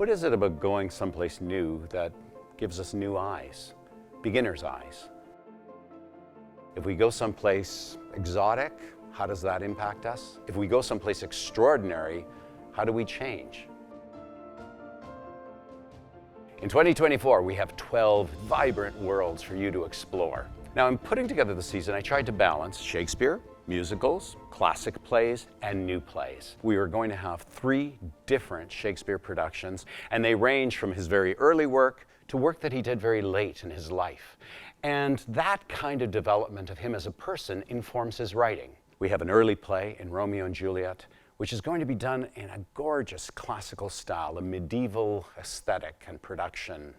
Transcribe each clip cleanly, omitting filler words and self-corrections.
What is it about going someplace new that gives us new eyes, beginner's eyes? If we go someplace exotic, how does that impact us? If we go someplace extraordinary, how do we change? In 2024, we have 12 vibrant worlds for you to explore. Now, in putting together the season, I tried to balance Shakespeare, musicals, classic plays, and new plays. We are going to have 3 different Shakespeare productions, and they range from his very early work to work that he did very late in his life. And that kind of development of him as a person informs his writing. We have an early play in Romeo and Juliet, which is going to be done in a gorgeous classical style, a medieval aesthetic and production,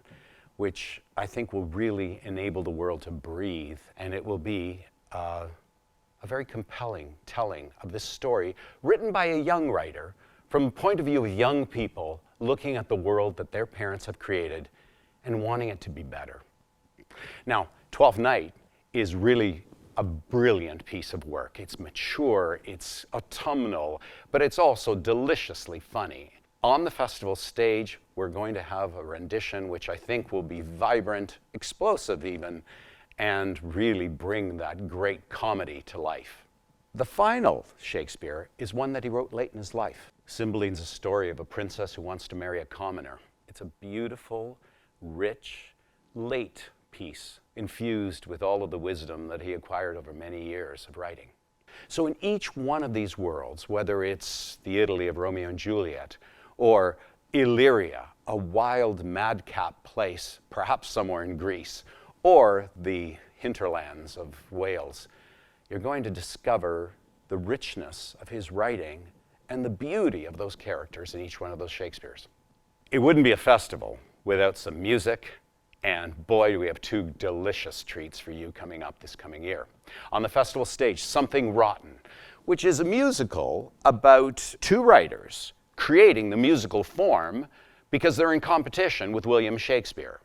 which I think will really enable the world to breathe, and it will be a very compelling telling of this story written by a young writer from the point of view of young people looking at the world that their parents have created and wanting it to be better. Now, Twelfth Night is really a brilliant piece of work. It's mature, it's autumnal, but it's also deliciously funny. On the festival stage, we're going to have a rendition which I think will be vibrant, explosive even, and really bring that great comedy to life. The final Shakespeare is one that he wrote late in his life. Cymbeline's a story of a princess who wants to marry a commoner. It's a beautiful, rich, late piece, infused with all of the wisdom that he acquired over many years of writing. So in each one of these worlds, whether it's the Italy of Romeo and Juliet, or Illyria, a wild madcap place, perhaps somewhere in Greece, or the hinterlands of Wales, you're going to discover the richness of his writing and the beauty of those characters in each one of those Shakespeares. It wouldn't be a festival without some music, and boy, do we have 2 delicious treats for you coming up this coming year. On the festival stage, Something Rotten, which is a musical about 2 writers creating the musical form because they're in competition with William Shakespeare.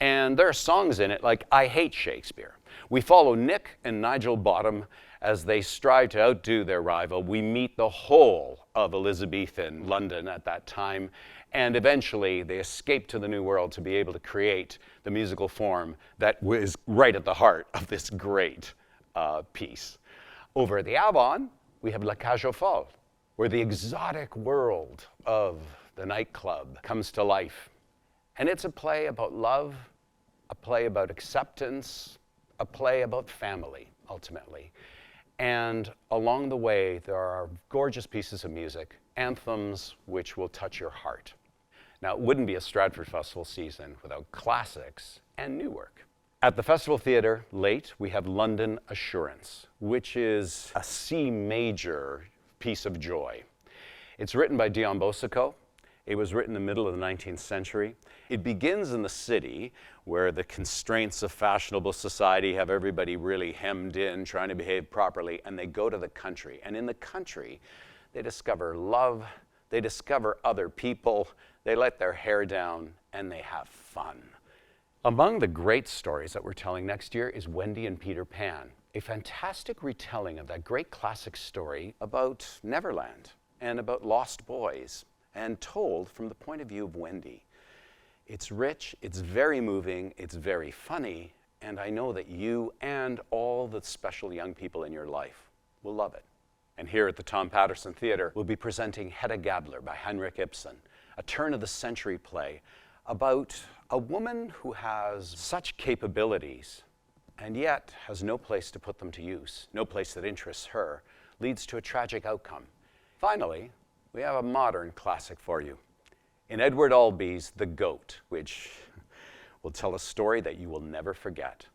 And there are songs in it like I Hate Shakespeare. We follow Nick and Nigel Bottom as they strive to outdo their rival. We meet the whole of Elizabethan London at that time, and eventually they escape to the New World to be able to create the musical form that was right at the heart of this great piece. Over at the Avon, we have La Cage aux Folles, where the exotic world of the nightclub comes to life. And it's a play about love, a play about acceptance, a play about family, ultimately. And along the way, there are gorgeous pieces of music, anthems which will touch your heart. Now, it wouldn't be a Stratford Festival season without classics and new work. At the Festival Theatre, late, we have London Assurance, which is a C major piece of joy. It's written by Dion Bosco. It was written in the middle of the 19th century. It begins in the city, where the constraints of fashionable society have everybody really hemmed in, trying to behave properly, and they go to the country. And in the country, they discover love, they discover other people, they let their hair down, and they have fun. Among the great stories that we're telling next year is Wendy and Peter Pan, a fantastic retelling of that great classic story about Neverland and about lost boys, and told from the point of view of Wendy. It's rich, it's very moving, it's very funny, and I know that you and all the special young people in your life will love it. And here at the Tom Patterson Theatre, we'll be presenting Hedda Gabler by Henrik Ibsen, a turn-of-the-century play about a woman who has such capabilities and yet has no place to put them to use, no place that interests her, leads to a tragic outcome. Finally, we have a modern classic for you in Edward Albee's The Goat, which will tell a story that you will never forget.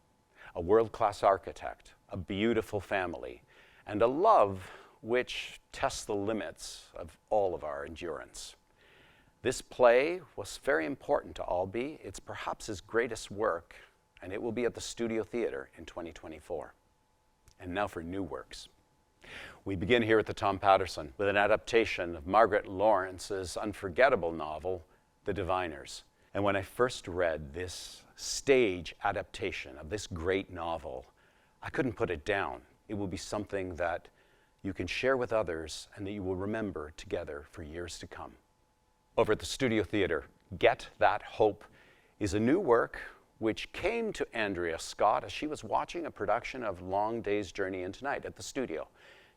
A world-class architect, a beautiful family, and a love which tests the limits of all of our endurance. This play was very important to Albee. It's perhaps his greatest work, and it will be at the Studio Theatre in 2024. And now for new works. We begin here at the Tom Patterson with an adaptation of Margaret Lawrence's unforgettable novel, The Diviners. And when I first read this stage adaptation of this great novel, I couldn't put it down. It will be something that you can share with others and that you will remember together for years to come. Over at the Studio Theatre, Get That Hope is a new work which came to Andrea Scott as she was watching a production of Long Day's Journey into Night at the studio.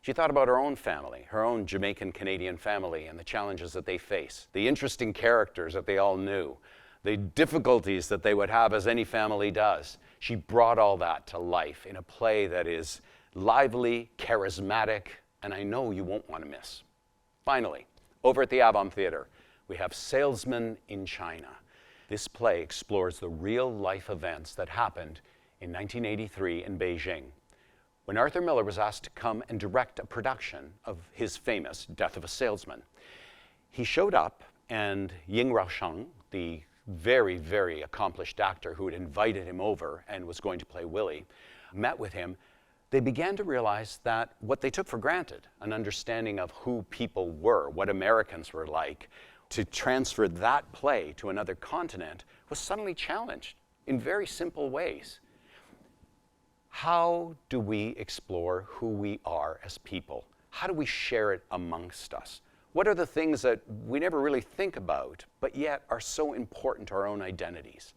She thought about her own family, her own Jamaican-Canadian family, and the challenges that they face, the interesting characters that they all knew, the difficulties that they would have as any family does. She brought all that to life in a play that is lively, charismatic, and I know you won't want to miss. Finally, over at the Avon Theatre, we have Salesman in China. This play explores the real-life events that happened in 1983 in Beijing, when Arthur Miller was asked to come and direct a production of his famous Death of a Salesman. He showed up, and Ying Raosheng, the very, very accomplished actor who had invited him over and was going to play Willie, met with him. They began to realize that what they took for granted, an understanding of who people were, what Americans were like, to transfer that play to another continent was suddenly challenged in very simple ways. How do we explore who we are as people? How do we share it amongst us? What are the things that we never really think about, but yet are so important to our own identities?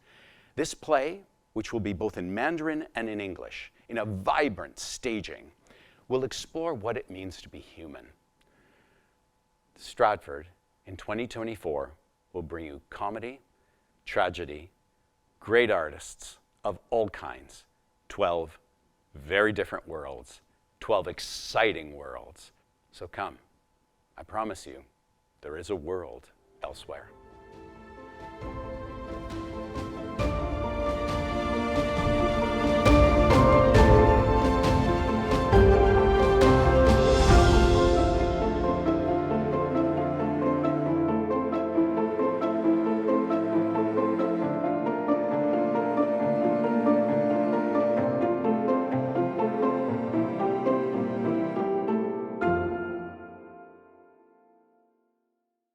This play, which will be both in Mandarin and in English, in a vibrant staging, will explore what it means to be human. Stratford, in 2024, will bring you comedy, tragedy, great artists of all kinds, 12 very different worlds, 12 exciting worlds. So come, I promise you, there is a world elsewhere.